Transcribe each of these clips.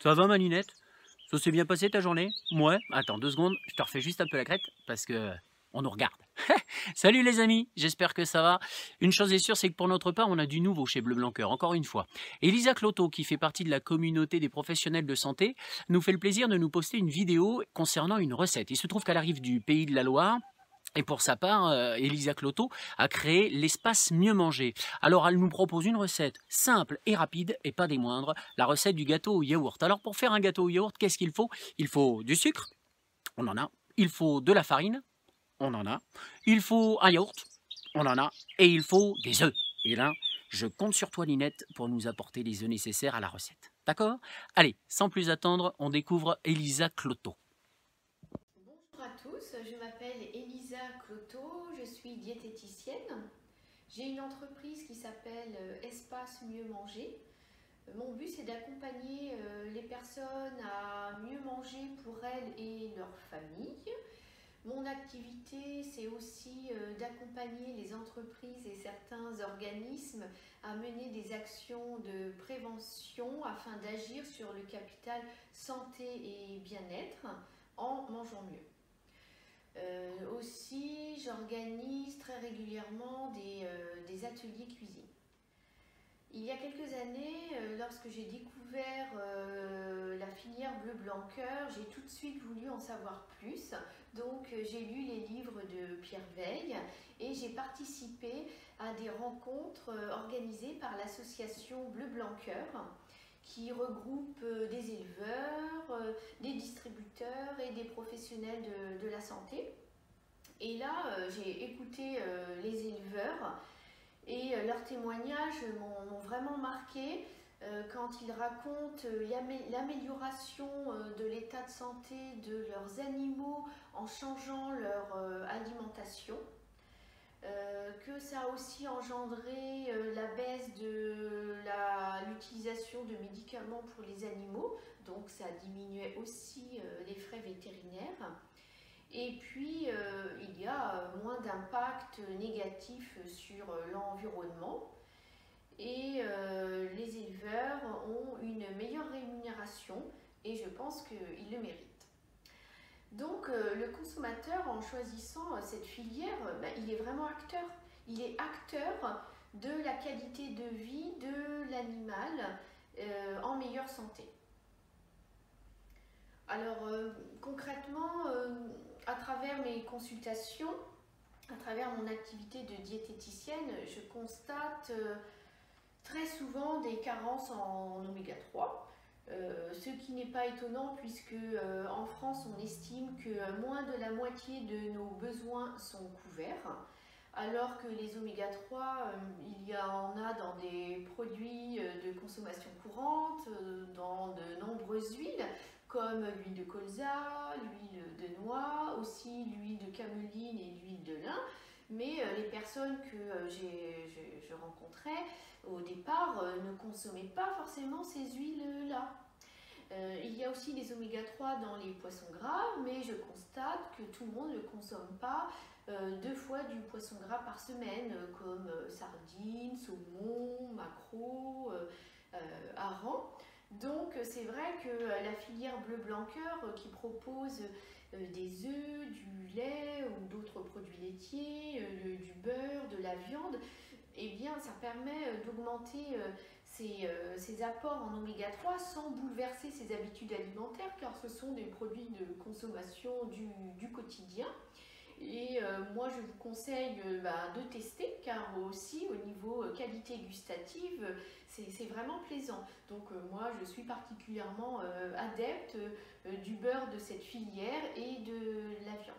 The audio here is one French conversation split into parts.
Ça va, ma Ninette? Ça s'est bien passé ta journée? Ouais. Attends 2 secondes, je te refais juste un peu la crête parce que on nous regarde. Salut les amis, j'espère que ça va. Une chose est sûre, c'est que pour notre part, on a du nouveau chez Bleu Blanc Cœur, encore une fois. Elisa Cloto, qui fait partie de la communauté des professionnels de santé, nous fait le plaisir de nous poster une vidéo concernant une recette. Il se trouve qu'elle arrive du Pays de la Loire. Et pour sa part, Elisa Cloto a créé l'espace Mieux Manger. Alors elle nous propose une recette simple et rapide, et pas des moindres, la recette du gâteau au yaourt. Alors pour faire un gâteau au yaourt, qu'est-ce qu'il faut? Il faut du sucre, on en a. Il faut de la farine, on en a. Il faut un yaourt, on en a. Et il faut des œufs. Et là, je compte sur toi Ninette pour nous apporter les œufs nécessaires à la recette. D'accord? Allez, sans plus attendre, on découvre Elisa Cloto. Bonjour à tous, je m'appelle Elisa Cloto, je suis diététicienne. J'ai une entreprise qui s'appelle Espace Mieux Manger. Mon but c'est d'accompagner les personnes à mieux manger pour elles et leur famille. Mon activité c'est aussi d'accompagner les entreprises et certains organismes à mener des actions de prévention afin d'agir sur le capital santé et bien-être en mangeant mieux. Aussi, j'organise très régulièrement des ateliers cuisine. Il y a quelques années, lorsque j'ai découvert la filière Bleu Blanc Cœur, j'ai tout de suite voulu en savoir plus. Donc j'ai lu les livres de Pierre Veille et j'ai participé à des rencontres organisées par l'association Bleu Blanc Cœur, qui regroupe des éleveurs, des distributeurs et des professionnels de la santé. Et là, j'ai écouté les éleveurs et leurs témoignages m'ont vraiment marqué quand ils racontent l'amélioration de l'état de santé de leurs animaux en changeant leur alimentation. Que ça a aussi engendré la baisse de l'utilisation de médicaments pour les animaux, donc ça diminuait aussi les frais vétérinaires. Et puis il y a moins d'impact négatif sur l'environnement et les éleveurs ont une meilleure rémunération et je pense qu'ils le méritent. Donc le consommateur, en choisissant cette filière, il est vraiment acteur. Il est acteur de la qualité de vie de l'animal en meilleure santé. Alors concrètement, à travers mes consultations, à travers mon activité de diététicienne, je constate très souvent des carences en oméga 3. Ce qui n'est pas étonnant puisque en France on estime que moins de la moitié de nos besoins sont couverts, alors que les oméga 3 il y en a dans des produits de consommation courante, dans de nombreuses huiles comme l'huile de colza, l'huile de noix, aussi l'huile de cameline et l'huile de lin. Mais les personnes que je rencontrais au départ ne consommaient pas forcément ces huiles-là. Il y a aussi les oméga 3 dans les poissons gras, mais je constate que tout le monde ne consomme pas 2 fois du poisson gras par semaine, comme sardines, saumon, maquereau, hareng. Donc c'est vrai que la filière Bleu Blanc Cœur qui propose des œufs, du lait ou d'autres produits laitiers, du beurre, de la viande, eh bien ça permet d'augmenter ces apports en oméga 3 sans bouleverser ses habitudes alimentaires, car ce sont des produits de consommation du quotidien. Et moi je vous conseille de tester, car aussi au niveau qualité gustative c'est vraiment plaisant. Donc moi je suis particulièrement adepte du beurre de cette filière et de la viande.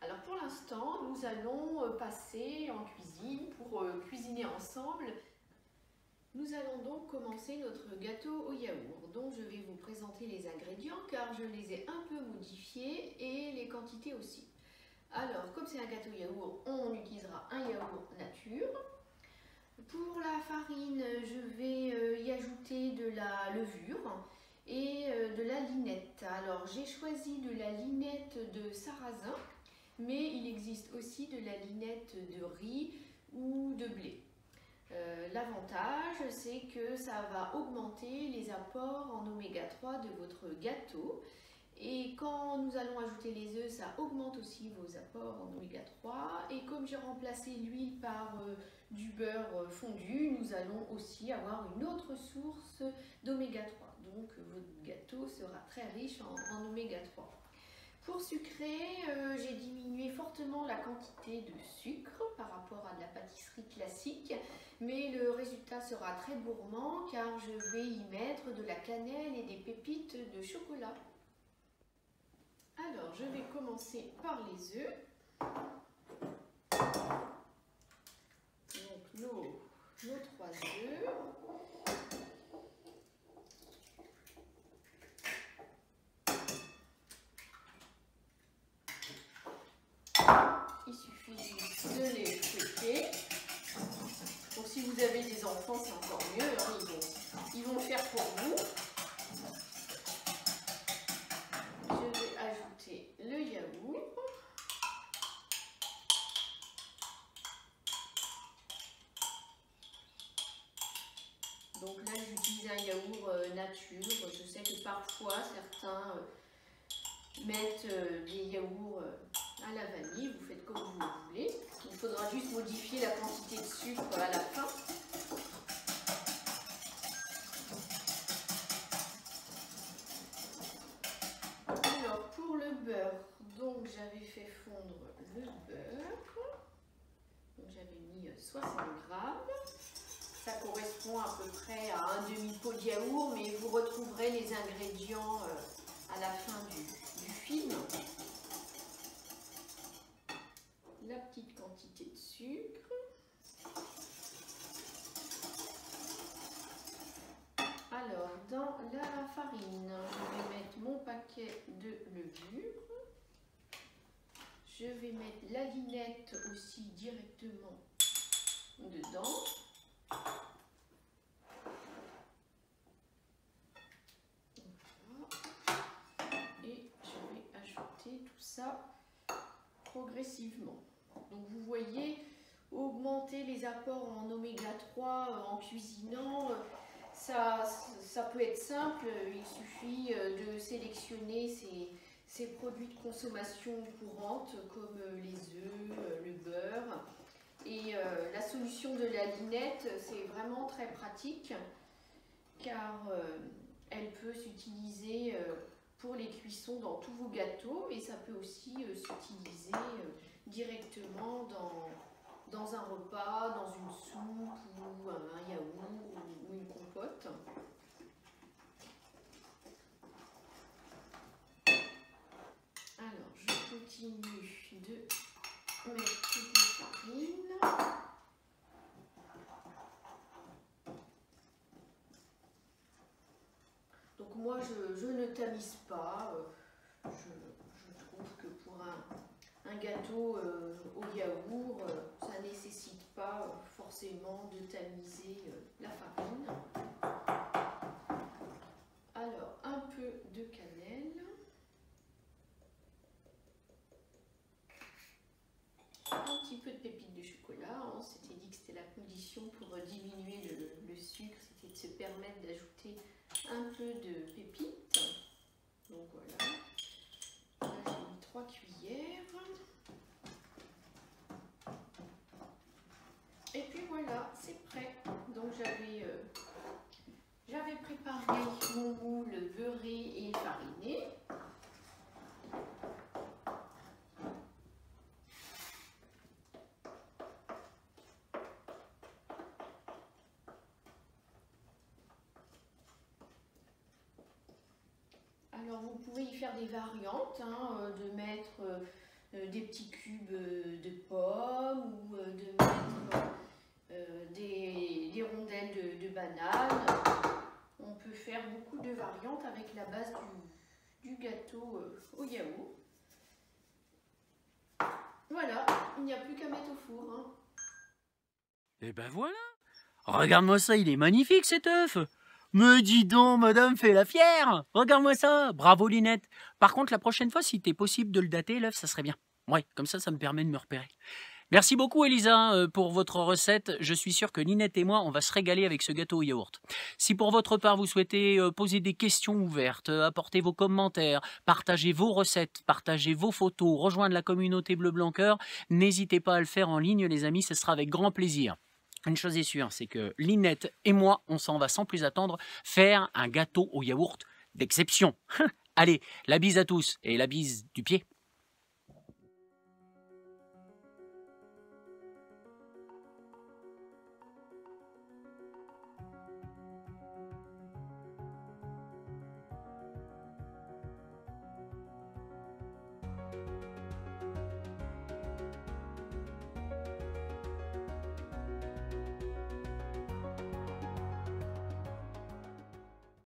Alors pour l'instant nous allons passer en cuisine pour cuisiner ensemble. Nous allons donc commencer notre gâteau au yaourt, dont je vais vous présenter les ingrédients car je les ai un peu modifiés et les quantités aussi. Alors, comme c'est un gâteau yaourt, on utilisera un yaourt nature. Pour la farine, je vais y ajouter de la levure et de la linette. Alors, j'ai choisi de la linette de sarrasin, mais il existe aussi de la linette de riz ou de blé. L'avantage, c'est que ça va augmenter les apports en oméga 3 de votre gâteau. Et quand nous allons ajouter les œufs, ça augmente aussi vos apports en oméga 3. Et comme j'ai remplacé l'huile par du beurre fondu, nous allons aussi avoir une autre source d'oméga 3. Donc votre gâteau sera très riche en oméga 3. Pour sucrer, j'ai diminué fortement la quantité de sucre par rapport à de la pâtisserie classique, mais le résultat sera très gourmand car je vais y mettre de la cannelle et des pépites de chocolat. Alors, je vais commencer par les œufs. Donc, nos 3 œufs. Il suffit juste de les fouetter. Donc, si vous avez des enfants, c'est encore mieux. Hein, ils vont le faire pour vous. Je vais ajouter le yaourt. Donc là, j'utilise un yaourt nature. Je sais que parfois, certains mettent des yaourts à la vanille. Vous faites comme vous le voulez. Il faudra juste modifier la quantité de sucre à la fin. Alors, pour le beurre, donc j'avais fait fondre le beurre. Donc j'avais mis 60 grammes. Ça correspond à peu près à un demi-pot de yaourt, mais vous retrouverez les ingrédients à la fin du film. La petite quantité de sucre. Alors, dans la farine, je vais mettre mon paquet de levure. Je vais mettre la linette aussi directement dedans. Et je vais ajouter tout ça progressivement. Donc vous voyez, augmenter les apports en oméga 3 en cuisinant, ça peut être simple. Il suffit de sélectionner ces produits de consommation courante comme les œufs, le beurre. Et la solution de la linette, c'est vraiment très pratique car elle peut s'utiliser pour les cuissons dans tous vos gâteaux, et ça peut aussi s'utiliser directement dans un repas, dans une soupe ou un yaourt ou une compote. Alors, je continue de mettre toute la farine. Donc moi, je ne tamise pas. Je trouve que pour un gâteau au yaourt, ça ne nécessite pas forcément de tamiser la farine. Alors, un peu de cannelle. Un petit peu de pépites de chocolat. On s'était dit que c'était la condition pour diminuer le sucre, c'était de se permettre d'ajouter un peu de pépites. Donc voilà. Là, j'ai mis 3 cuillères. Et puis voilà, c'est prêt. Donc j'avais préparé mon moule beurré et fariné. Alors vous pouvez y faire des variantes, hein, de mettre des petits cubes de pommes ou de mettre des rondelles de banane. On peut faire beaucoup de variantes avec la base du gâteau au yaourt. Voilà, il n'y a plus qu'à mettre au four. Hein. Et ben voilà. Regarde-moi ça, il est magnifique cet œuf. Me dis donc, madame fait la fière. Regarde-moi ça. Bravo Linette. Par contre, la prochaine fois, si t'es possible de le dater, l'œuf, ça serait bien. Ouais, comme ça me permet de me repérer. Merci beaucoup Elisa pour votre recette. Je suis sûr que Ninette et moi, on va se régaler avec ce gâteau au yaourt. Si pour votre part, vous souhaitez poser des questions ouvertes, apporter vos commentaires, partager vos recettes, partager vos photos, rejoindre la communauté Bleu Blanc Cœur, n'hésitez pas à le faire en ligne les amis, ce sera avec grand plaisir. Une chose est sûre, c'est que Linette et moi, on s'en va sans plus attendre faire un gâteau au yaourt d'exception. Allez, la bise à tous et la bise du pied.